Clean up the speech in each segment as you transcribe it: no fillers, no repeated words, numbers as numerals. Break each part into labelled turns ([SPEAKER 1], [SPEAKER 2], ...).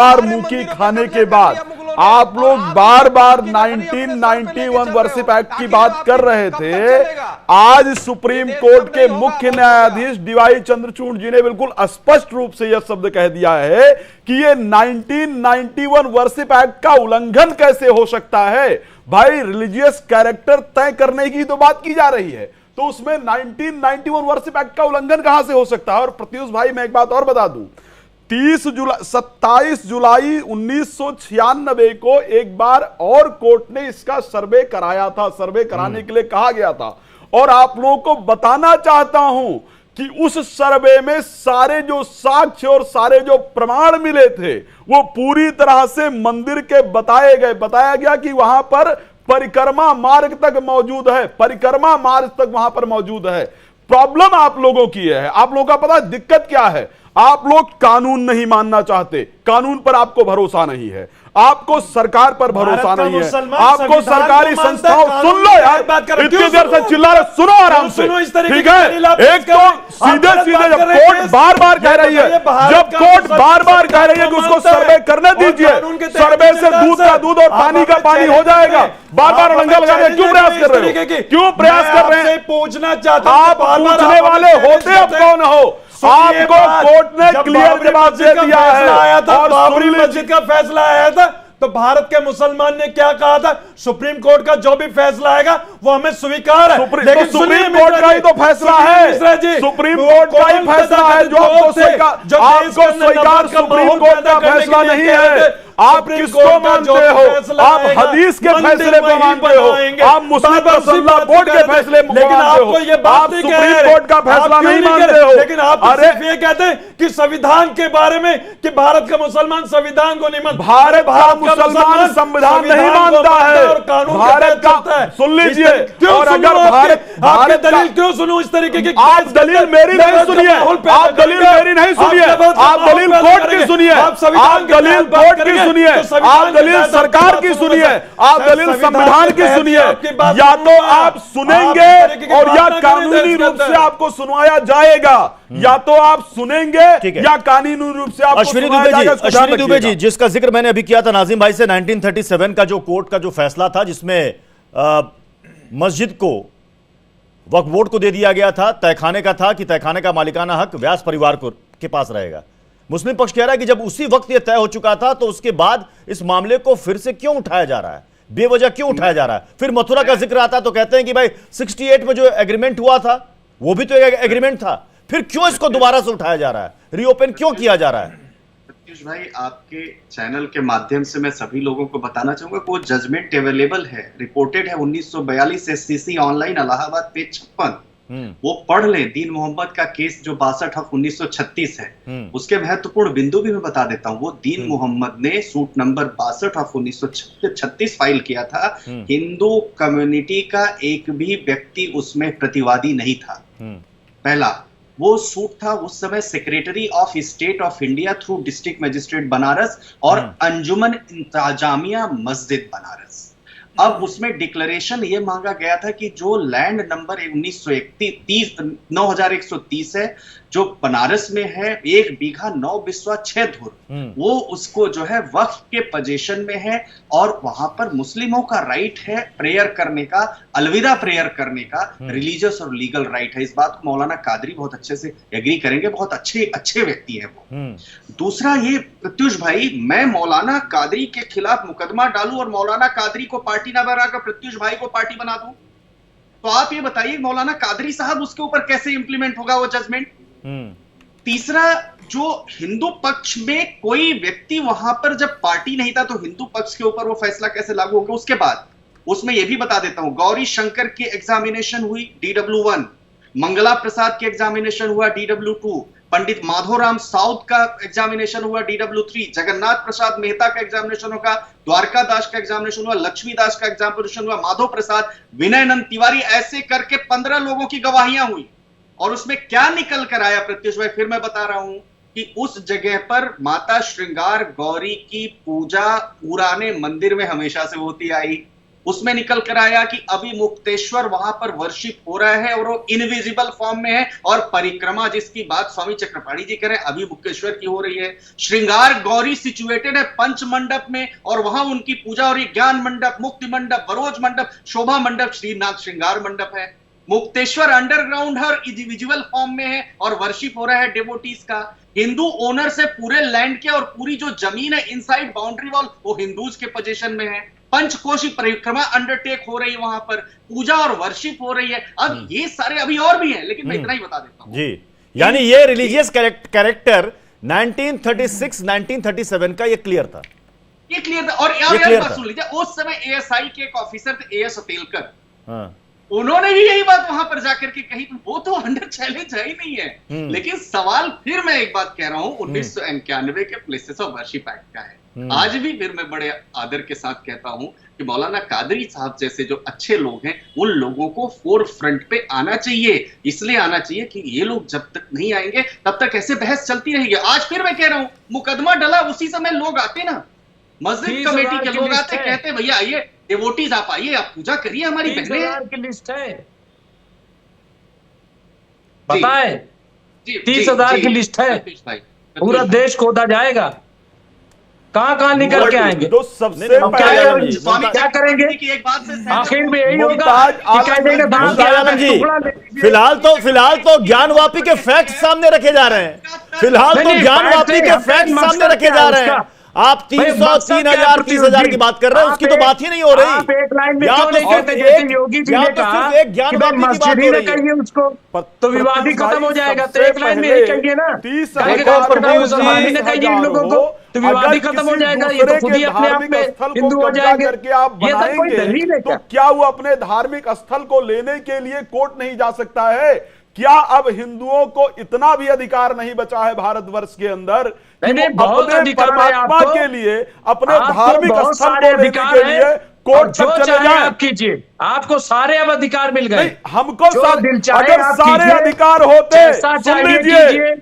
[SPEAKER 1] बार मुंह खाने के बाद आप लोग बार बार 1991 वर्शिप एक्ट की बात कर रहे थे। आज सुप्रीम कोर्ट के मुख्य न्यायाधीश डीवाई चंद्रचूड़ जी ने बिल्कुल स्पष्ट रूप से यह शब्द कह दिया है कि ये 1991 वर्शिप एक्ट का उल्लंघन कैसे हो सकता है। भाई रिलीजियस कैरेक्टर तय करने की तो बात की जा रही है, तो उसमें 1991 वर्शिप एक्ट का उल्लंघन कहां से हो सकता है। और प्रत्युष भाई मैं एक बात और बता दूं, 27 जुलाई 1996 को एक बार और कोर्ट ने इसका सर्वे कराया था, सर्वे कराने के लिए कहा गया था। और आप लोगों को बताना चाहता हूं कि उस सर्वे में सारे जो साक्ष्य और सारे जो प्रमाण मिले थे वो पूरी तरह से मंदिर के बताए गए। बताया गया कि वहां पर परिक्रमा मार्ग तक मौजूद है, परिक्रमा मार्ग तक वहां पर मौजूद है। प्रॉब्लम आप लोगों की है, आप लोगों का पता है दिक्कत क्या है। आप लोग कानून नहीं मानना चाहते, कानून पर आपको भरोसा नहीं है, आपको सरकार पर भरोसा नहीं है, आपको सरकारी संस्थाओं, सुन लो यार, इतनी देर से चिल्ला रहे, सुनो आराम से, ठीक है। एक तो सीधे सीधे जब कोर्ट बार बार कह रही है, जब कोर्ट बार बार कह रही है कि उसको सर्वे करने दीजिए, सर्वे से दूध का दूध और पानी का पानी हो जाएगा, बार बार लंगा लगा रहे, क्यों प्रयास कर रहे हो, क्यों प्रयास कर रहे हैं।
[SPEAKER 2] पूछना चाहता
[SPEAKER 1] आप पूछने वाले होते अब कौन हो। आपको कोर्ट ने क्लियर जवाब दे दिया है।
[SPEAKER 2] आया था बाबरी मस्जिद का फैसला आया था तो भारत के मुसलमान ने क्या कहा था, सुप्रीम कोर्ट का जो भी फैसला आएगा वो हमें स्वीकार है।
[SPEAKER 1] लेकिन सुप्रीम कोर्ट का ही तो फैसला है, सुप्रीम कोर्ट का ही फैसला है जो आपको स्वीकार सुप्रीम कोर्ट का फैसला नहीं है। आप किसको मानते हो, आप हदीस के फैसले को मानते हो, आप मुस्लिम मसल्ला बोर्ड के फैसले को मानते हो, आप सुप्रीम कोर्ट का फैसला नहीं मानते हो।
[SPEAKER 2] लेकिन आप ये कहते हैं कि संविधान के बारे में कि भारत का मुसलमान संविधान को नहीं मानता।
[SPEAKER 1] भारत का मुसलमान संविधान नहीं मानता है, भारत का, सुन लीजिए। और अगर भारत
[SPEAKER 2] दलील क्यों सुनो इस तरीके की,
[SPEAKER 1] आप दलील मेरी नहीं सुनिए, आप दलील मेरी नहीं सुनिए, आप दलील कोर्ट की सुनिए, आप दलील कोर्ट की सुनिए, आप दलील सरकार की सुनिए, आप दलील संविधान की सुनिए। या तो आप सुनेंगे और या कानूनी रूप से आपको सुनवाया जाएगा, या तो आप सुनेंगे या कानूनी रूप से आपको सुनवाया जाएगा।
[SPEAKER 3] अश्विनी दुबे जी, जिसका जिक्र मैंने अभी किया था नाजिम भाई से, 1937 का जो कोर्ट का जो फैसला था जिसमें मस्जिद को वक्फ बोर्ड को दे दिया गया था, तहखाने का था कि तहखाने का मालिकाना हक व्यास परिवार के पास रहेगा। मुस्लिम पक्ष कह रहा है कि जब उसी वक्त यह तय हो चुका था तो उसके बाद इस मामले को फिर से क्यों उठाया जा रहा है, बेवजह क्यों उठाया जा रहा है। फिर मथुरा का जिक्र आता तो कहते हैं कि भाई 68 में जो एग्रीमेंट हुआ था वो भी तो एक एग्रीमेंट था, फिर क्यों इसको दोबारा से उठाया जा रहा है, रीओपन क्यों किया जा रहा है।
[SPEAKER 4] प्रत्युष भाई, आपके चैनल के माध्यम से मैं सभी लोगों को बताना चाहूंगा कि वो जजमेंट अवेलेबल है, रिपोर्टेड है 1942 SCC ऑनलाइन इलाहाबाद पेज 56। वो पढ़ लें। दीन मोहम्मद का केस जो 62 हक 1936 है, उसके महत्वपूर्ण बिंदु भी मैं बता देता हूं। वो दीन मोहम्मद ने सूट नंबर 62 हक 1936 फाइल किया था। हिंदू कम्युनिटी का एक भी व्यक्ति उसमें प्रतिवादी नहीं था। पहला वो सूट था उस समय secretary of state of India through district magistrate Banaras और अंजुमन इंतजामिया मस्जिद बनारस। अब उसमें डिक्लेरेशन ये मांगा गया था कि जो लैंड नंबर 9130 है जो बनारस में है, 1 बीघा 9 बिस्वा 6 धुर, वो उसको जो है वक्फ के पोजीशन में है और वहां पर मुस्लिमों का राइट है प्रेयर करने का, अलविदा प्रेयर करने का, रिलीजियस और लीगल राइट है। इस बात को मौलाना कादरी बहुत अच्छे से एग्री करेंगे, बहुत अच्छे व्यक्ति हैं वो। दूसरा ये प्रत्युष भाई, मैं मौलाना कादरी के खिलाफ मुकदमा डालूं और मौलाना कादरी को पार्टी ना बनाकर प्रत्युष भाई को पार्टी बना दूं, तो आप ये बताइए मौलाना कादरी साहब उसके ऊपर कैसे इंप्लीमेंट होगा वो जजमेंट। तीसरा, जो हिंदू पक्ष में कोई व्यक्ति वहां पर जब पार्टी नहीं था तो हिंदू पक्ष के ऊपर वो फैसला कैसे लागू होगा। उसके बाद उसमें यह भी बता देता हूं, गौरी शंकर की एग्जामिनेशन हुई DW1, मंगला प्रसाद की एग्जामिनेशन हुआ DW2, पंडित माधोराम साउथ का एग्जामिनेशन हुआ DW3, जगन्नाथ प्रसाद मेहता का एग्जामिनेशन होगा, द्वारका दास का एग्जामिनेशन हुआ, लक्ष्मी दास का एग्जामिनेशन हुआ, माधव प्रसाद, विनयनंद तिवारी, ऐसे करके 15 लोगों की गवाहियां हुई। और उसमें क्या निकल कर आया प्रत्युष भाई, फिर मैं बता रहा हूं कि उस जगह पर माता श्रृंगार गौरी की पूजा पुराने मंदिर में हमेशा से होती आई। उसमें निकल कर आया कि अभी मुक्तेश्वर वहां पर वर्शिप हो रहा है और वो इनविजिबल फॉर्म में है, और परिक्रमा जिसकी बात स्वामी चक्रपाणी जी कह रहे हैं अभी मुक्तेश्वर की हो रही है। श्रृंगार गौरी सिचुएटेड है पंच मंडप में, और वहां उनकी पूजा हो रही है। ज्ञान मंडप, मुक्ति मंडप, वरोज मंडप, शोभा मंडप, श्रीनाथ श्रृंगार मंडप है। मुक्तेश्वर अंडरग्राउंड हर इंडिविजुअल फॉर्म में है और वर्शिप हो रहा है डिवोटीज का। हिंदू ओनर से पूरे लैंड के और पूरी जो जमीन है इनसाइड बाउंड्री वॉल वो हिंदूज के पोजीशन में है। पंचकोशी परिक्रमा अंडरटेक हो रही है, वहां पर पूजा और वर्शिप हो रही है। अब ये सारे अभी और भी हैं, लेकिन मैं इतना ही बता देता हूं
[SPEAKER 3] जी। यानी ये रिलीजियस कैरेक्टर 1936 1937 का ये क्लियर था,
[SPEAKER 4] ये क्लियर था। और यार बात सुन लीजिए, उस समय एएसआई के एक ऑफिसर थे एएस अतेलकर,
[SPEAKER 3] हाँ।
[SPEAKER 4] उन्होंने भी यही बात वहां पर जाकर के कही, तो वो तो अंडर चैलेंज है ही नहीं है। लेकिन सवाल फिर मैं एक बात कह रहा हूं 1991 के प्लेसेस ऑफ वर्शिप एक्ट का है। आज भी फिर मैं बड़े आदर के साथ कहता हूं कि मौलाना कादरी साहब जैसे जो अच्छे लोग हैं उन लोगों को फोर फ्रंट पे आना चाहिए। इसलिए आना चाहिए कि ये लोग जब तक नहीं आएंगे तब तक ऐसे बहस चलती रहेगी। आज फिर मैं कह रहा हूं मुकदमा डला उसी समय लोग आते ना, मस्जिद कमेटी के लोग आते, कहते भैया आइए डिवोटीज आप आइए, आप पूजा करिए, हमारी बहनें
[SPEAKER 5] की लिस्ट है, पता है 30,000 की लिस्ट है। पूरा देश खोदा जाएगा, कहां निकल के आएंगे।
[SPEAKER 1] तो सबसे पहले
[SPEAKER 4] स्वामी
[SPEAKER 5] क्या करेंगे
[SPEAKER 4] कि एक बात से
[SPEAKER 5] आखिर में यही होगा
[SPEAKER 3] फिलहाल तो ज्ञानवापी के फैक्ट सामने रखे जा रहे हैं। फिलहाल तो ज्ञानवापी के फैक्ट सामने रखे जा रहे हैं। आप 300, 3,000, 30,000 की बात कर रहे हैं, उसकी तो बात ही नहीं हो रही।
[SPEAKER 5] आप एक लाइन में क्यों नहीं कहते, जैसे योगी जी ने कहा कि ज्ञानवापी ही कहिए उसको, तो विवाद ही खत्म हो जाएगा। तो एक लाइन में यही कहिए ना, मुसलमान ने कहिए इन लोगों को, तो विवाद ही खत्म हो जाएगा। ये तो खुद ही अपने आप में हिंदू हो जाएंगे। ये तो कोई दलील है
[SPEAKER 1] तो क्या वो अपने धार्मिक स्थल को लेने के लिए कोर्ट नहीं जा सकता है? क्या अब हिंदुओं को इतना भी अधिकार नहीं बचा है भारतवर्ष के अंदर कि वो अपने परमात्मा के लिए, अपने धार्मिक स्थल को लेने के लिए कोर्ट तक चले जाएं?
[SPEAKER 5] आप कीजिए, आपको सारे अब अधिकार मिल गए।
[SPEAKER 1] हमको अगर सारे अधिकार होते,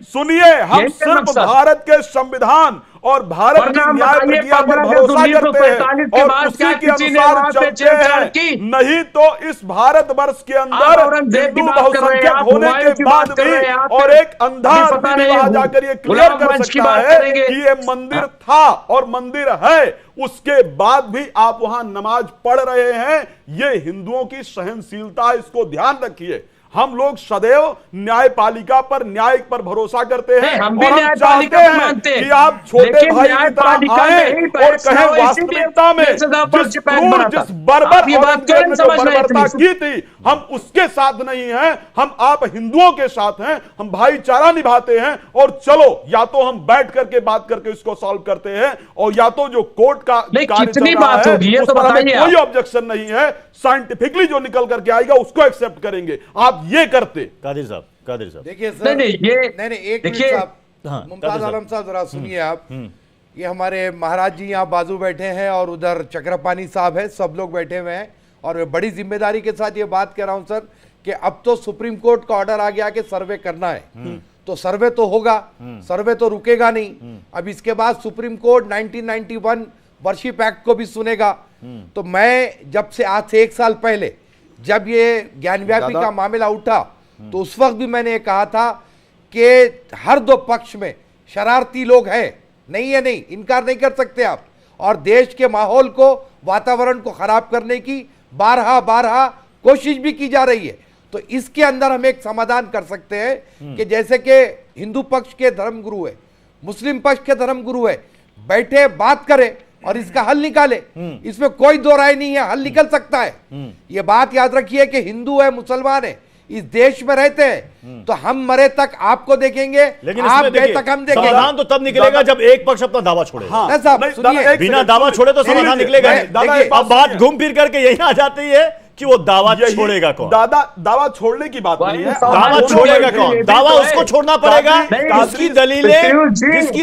[SPEAKER 1] सुनिए, हम सिर्फ भारत के संविधान और भारत की न्याय प्रक्रिया पर भरोसा करते हैं और उसी के अनुसार चलते हैं। नहीं तो इस भारत वर्ष के अंदर हिंदू बहुसंख्यक होने के बाद भी और एक अंधा आदमी वहां जाकर ये क्लियर कर सकता है कि ये मंदिर था और मंदिर है, उसके बाद भी आप वहां नमाज पढ़ रहे हैं। ये हिंदुओं की सहनशीलता है, इसको ध्यान रखिए। हम लोग सदैव न्यायपालिका पर, न्याय पर भरोसा करते हैं
[SPEAKER 5] हम भी
[SPEAKER 1] और हम चाहते हैं कि आप छोटे भाई की तरह आए और कहें वास्तविकता में जिस बर्बर और जो बर्बरता की थी हम उसके साथ नहीं हैं, हम आप हिंदुओं के साथ हैं, हम भाईचारा निभाते हैं। और चलो या तो हम बैठ करके बात करके इसको सॉल्व करते हैं, और या तो जो कोर्ट का कार्य चल रहा है उस पर हमें कोई ऑब्जेक्शन नहीं है, साइंटिफिकली जो निकल करके आएगा उसको एक्सेप्ट करेंगे। आप ये करते।
[SPEAKER 3] कादिर साहब
[SPEAKER 6] देखिए सर, नहीं एक मिनट साहब, मुमताज आलम साहब जरा सुनिए आप। ये हमारे महाराज जी यहाँ बाजू बैठे हैं और उधर चक्रपाणी साहब है, सब लोग बैठे हुए हैं और मैं बड़ी जिम्मेदारी के साथ ये बात कह रहा हूँ सर कि अब तो सुप्रीम कोर्ट का ऑर्डर आ गया कि सर्वे करना है, तो सर्वे तो होगा, सर्वे तो रुकेगा नहीं। अब इसके बाद सुप्रीम कोर्ट 1991 वर्शिप एक्ट को भी सुनेगा। तो मैं जब से आज से 1 साल पहले जब ये ज्ञानव्यापी का मामला उठा तो उस वक्त भी मैंने ये कहा था कि हर दो पक्ष में शरारती लोग हैं, नहीं है, नहीं इनकार नहीं कर सकते आप, और देश के माहौल को, वातावरण को खराब करने की बारहा कोशिश भी की जा रही है। तो इसके अंदर हम एक समाधान कर सकते हैं कि जैसे कि हिंदू पक्ष के धर्मगुरु है, मुस्लिम पक्ष के धर्मगुरु है, बैठे बात करें और इसका हल निकाले। इसमें कोई दो राय नहीं है, हल निकल सकता है। ये बात याद रखिए कि हिंदू है, मुसलमान है, इस देश में रहते हैं, तो हम मरे तक आपको देखेंगे,
[SPEAKER 3] लेकिन
[SPEAKER 6] आप गए तक हम देखेंगे।
[SPEAKER 3] समाधान तो तब निकलेगा जब एक पक्ष अपना दावा छोड़ेगा।
[SPEAKER 1] हाँ,
[SPEAKER 6] साहब सुनिए,
[SPEAKER 3] बिना दावा छोड़े तो समाधान निकलेगा नहीं। अब बात घूम फिर करके यही आ जाती है कि वो दावा छोड़ेगा कौन।
[SPEAKER 1] दावा छोड़ने की बात नहीं है,
[SPEAKER 3] दावा छोड़ेगा कौन? दावा उसको छोड़ना पड़ेगा जिसकी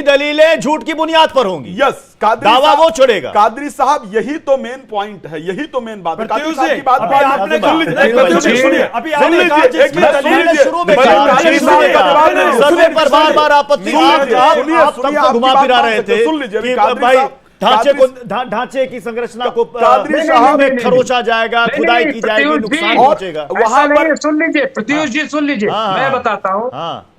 [SPEAKER 3] दलीलें झूठ की बुनियाद पर होंगी।
[SPEAKER 1] यस,
[SPEAKER 3] दावा वो छोड़ेगा।
[SPEAKER 1] कादरी साहब यही तो मेन पॉइंट है, यही तो मेन बात है। कादरी साहब की बात
[SPEAKER 3] सर्वे पर बार-बार आपत्ति, आप घुमा फिरा रहे थे।
[SPEAKER 1] सुन लीजिए,
[SPEAKER 3] ढांचे की संरचना को कादरी साहब में खरोचा जाएगा, खुदाई की जाएगी, नुकसान पहुंचेगा।
[SPEAKER 5] वहां पर सुन लीजिए प्रत्युष जी, सुन लीजिए, मैं बताता हूँ,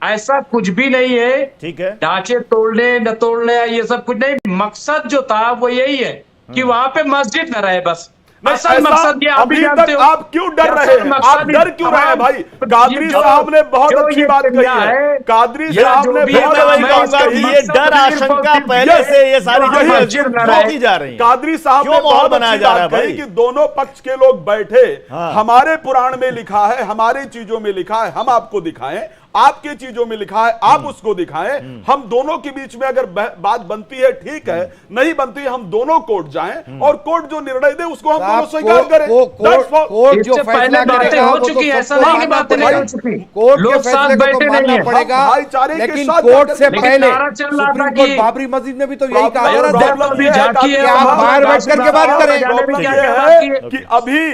[SPEAKER 5] ऐसा कुछ भी नहीं है। ठीक है, ढांचे तोड़ने न तोड़ने ये सब कुछ नहीं, मकसद जो था वो यही है कि वहां पे मस्जिद न रहे बस। असल मकसद ये
[SPEAKER 1] अभी तक आप क्यों डर रहे हैं? आप डर क्यों रहे हैं भाई? कादरी साहब ने बहुत अच्छी बात कही है। कादरी साहब ने
[SPEAKER 3] ये डर आशंका पहले से ये सारी चीजें की जा रही।
[SPEAKER 1] कादरी साहब ने बहुत अच्छी बात कही कि दोनों पक्ष के लोग बैठे, हमारे पुराण में लिखा है, हमारी चीजों में लिखा है, हम आपको दिखाएं, आपके चीजों में लिखा है, आप उसको दिखाएं। हम दोनों के बीच में अगर बात बनती है ठीक है, नहीं बनती है हम दोनों कोर्ट जाएं और कोर्ट जो निर्णय दे उसको हम दोनों स्वीकार करें।
[SPEAKER 6] कोर्ट जो फैसला करेगा हो चुकी है, ऐसा नहीं कि बातें नहीं हो चुकी। कोर्ट के फैसले को तो मानना पड़ेगा, लेकिन कोर्ट से पहले सुप्रीम कोर्ट बाबरी मस्जिद ने भी तो यही कहा कि आप बाहर बैठ करके बात करें।
[SPEAKER 1] कि अभी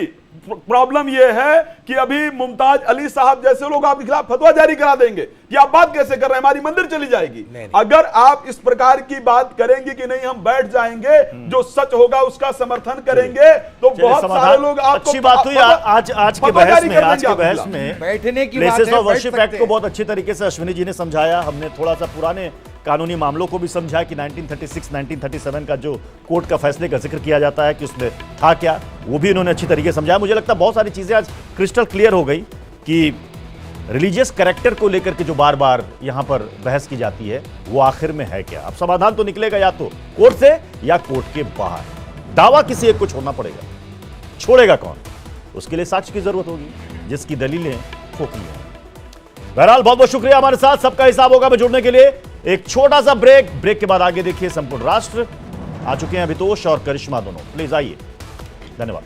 [SPEAKER 1] प्रॉब्लम यह है कि अभी मुमताज अली साहब जैसे लोग आपके खिलाफ फतवा जारी करा देंगे कि आप बात कैसे कर रहे हैं, हमारी मंदिर चली जाएगी। अगर आप इस प्रकार की बात करेंगे कि नहीं हम बैठ जाएंगे, जो सच होगा उसका समर्थन करेंगे, तो बहुत सारे लोग आपको
[SPEAKER 3] अच्छी बात हुई। आज के बहस में
[SPEAKER 6] बैठने की
[SPEAKER 3] प्लेसेस ऑफ वर्शिप एक्ट को बहुत अच्छी तरीके से अश्विनी जी ने समझाया। हमने थोड़ा सा पुराने कानूनी मामलों को भी समझा कि 1936 1937 का जो कोर्ट का फैसले का जिक्र किया जाता है कि उसमें था क्या, वो भी इन्होंने अच्छी तरीके से समझाया। मुझे लगता है बहुत सारी चीजें आज क्रिस्टल क्लियर हो गई कि रिलीजियस कैरेक्टर को लेकर के जो बार बार यहां पर बहस की जाती है वो आखिर में है क्या। अब समाधान तो निकलेगा या तो कोर्ट से या कोर्ट के बाहर। दावा किसी एक को छोड़ना पड़ेगा, छोड़ेगा कौन? उसके लिए साक्ष्य की जरूरत होगी जिसकी दलीलें खोखली हैं। बहरहाल बहुत बहुत शुक्रिया हमारे साथ सबका हिसाब होगा में जुड़ने के लिए। एक छोटा सा ब्रेक के बाद आगे देखिए संपूर्ण राष्ट्र। आ चुके हैं अभितोष और करिश्मा दोनों, प्लीज आइए। धन्यवाद।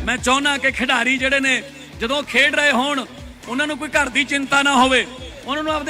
[SPEAKER 7] मैं चाहना कि खिडारी ਜਿਹੜੇ ਨੇ ਜਦੋਂ ਖੇਡ ਰਹੇ ਹੋਣ ਉਹਨਾਂ ਨੂੰ ਕੋਈ ਘਰ ਦੀ ਚਿੰਤਾ ਨਾ ਹੋਵੇ, ਉਹਨਾਂ ਨੂੰ